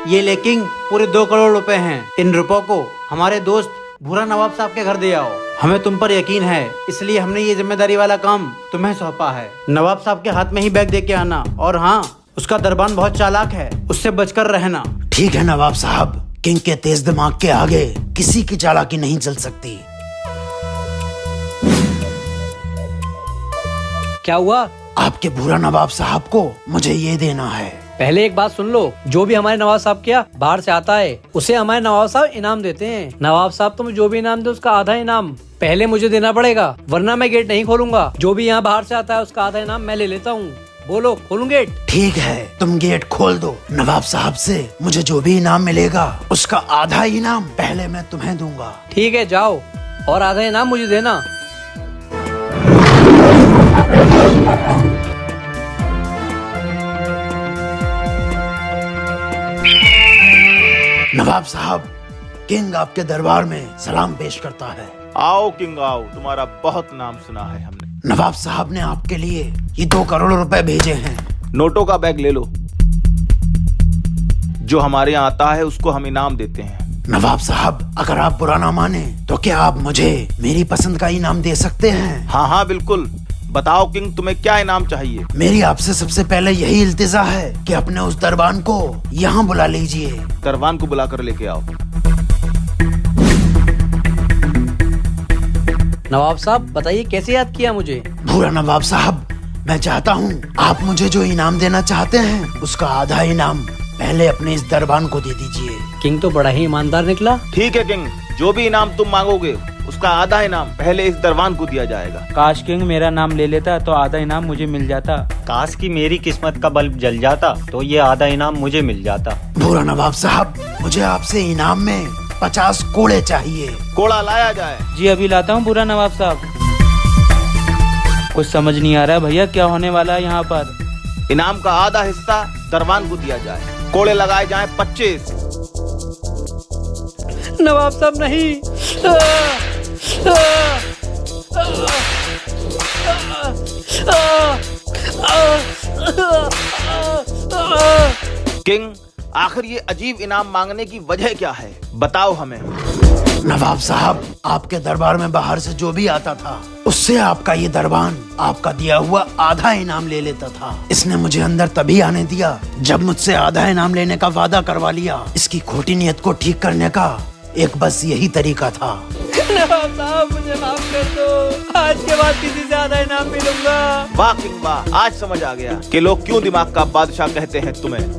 ये ले किंग, पूरे 2 करोड़ रुपए हैं। इन रुपयों को हमारे दोस्त भूरा नवाब साहब के घर दे आओ। हमें तुम पर यकीन है, इसलिए हमने ये जिम्मेदारी वाला काम तुम्हें सौंपा है। नवाब साहब के हाथ में ही बैग दे के आना, और हाँ, उसका दरबान बहुत चालाक है, उससे बचकर रहना। ठीक है नवाब साहब, किंग के तेज दिमाग के आगे किसी की चालाकी नहीं चल सकती। क्या हुआ? आपके भूरा नवाब साहब को मुझे ये देना है। पहले एक बात सुन लो, जो भी हमारे नवाब साहब क्या बाहर से आता है उसे हमारे नवाब साहब इनाम देते हैं। नवाब साहब तुम्हें जो भी इनाम दे उसका आधा इनाम पहले मुझे देना पड़ेगा, वरना मैं गेट नहीं खोलूंगा। जो भी यहाँ बाहर से आता है उसका आधा इनाम मैं ले लेता हूँ। बोलो, खोलूं गेट? ठीक है, तुम गेट खोल दो। नवाब साहब से मुझे जो भी इनाम मिलेगा उसका आधा इनाम पहले मैं तुम्हें दूंगा। ठीक है, जाओ और आधा इनाम मुझे देना। नवाब साहब, किंग आपके दरबार में सलाम पेश करता है। आओ किंग आओ, तुम्हारा बहुत नाम सुना है हमने। नवाब साहब ने आपके लिए ये 2 करोड़ रुपए भेजे हैं। नोटों का बैग ले लो। जो हमारे यहाँ आता है उसको हम इनाम देते हैं। नवाब साहब, अगर आप बुरा ना माने तो क्या आप मुझे मेरी पसंद का इनाम दे सकते हैं? हाँ हाँ बिल्कुल, बताओ किंग, तुम्हें क्या इनाम चाहिए? मेरी आपसे सबसे पहले यही इल्तिजा है कि अपने उस दरबान को यहाँ बुला लीजिए। दरबान को बुला कर लेके आओ। नवाब साहब बताइए, कैसे याद किया मुझे? भूरा नवाब साहब, मैं चाहता हूँ आप मुझे जो इनाम देना चाहते हैं उसका आधा इनाम पहले अपने इस दरबान को दे दीजिए। किंग तो बड़ा ही ईमानदार निकला। ठीक है किंग, जो भी इनाम तुम मांगोगे उसका आधा इनाम पहले इस दरबान को दिया जाएगा। काश किंग मेरा नाम ले लेता तो आधा इनाम मुझे मिल जाता। काश की मेरी किस्मत का बल्ब जल जाता तो ये आधा इनाम मुझे मिल जाता। भूरा नवाब साहब, मुझे आपसे इनाम में 50 कोड़े चाहिए। कोड़ा लाया जाए। जी अभी लाता हूँ बुरा नवाब साहब। कुछ समझ नहीं आ रहा है भैया, क्या होने वाला है यहाँ पर। इनाम का आधा हिस्सा दरबान को दिया जाए। कोड़े लगाए जाएं 25। नवाब साहब नहीं। किंग, आखिर ये अजीब इनाम मांगने की वजह क्या है, बताओ हमें। नवाब साहब, आपके दरबार में बाहर से जो भी आता था उससे आपका ये दरबान आपका दिया हुआ आधा इनाम ले लेता था। इसने मुझे अंदर तभी आने दिया जब मुझसे आधा इनाम लेने का वादा करवा लिया। इसकी खोटी नियत को ठीक करने का एक बस यही तरीका था। नवाब साहब मुझे माफ कर दो, आज के बाद किसी से आधा इनाम मिलूंगा। वाह किंग वाह, आज समझ आ गया कि लोग क्यों दिमाग का बादशाह कहते हैं तुम्हें।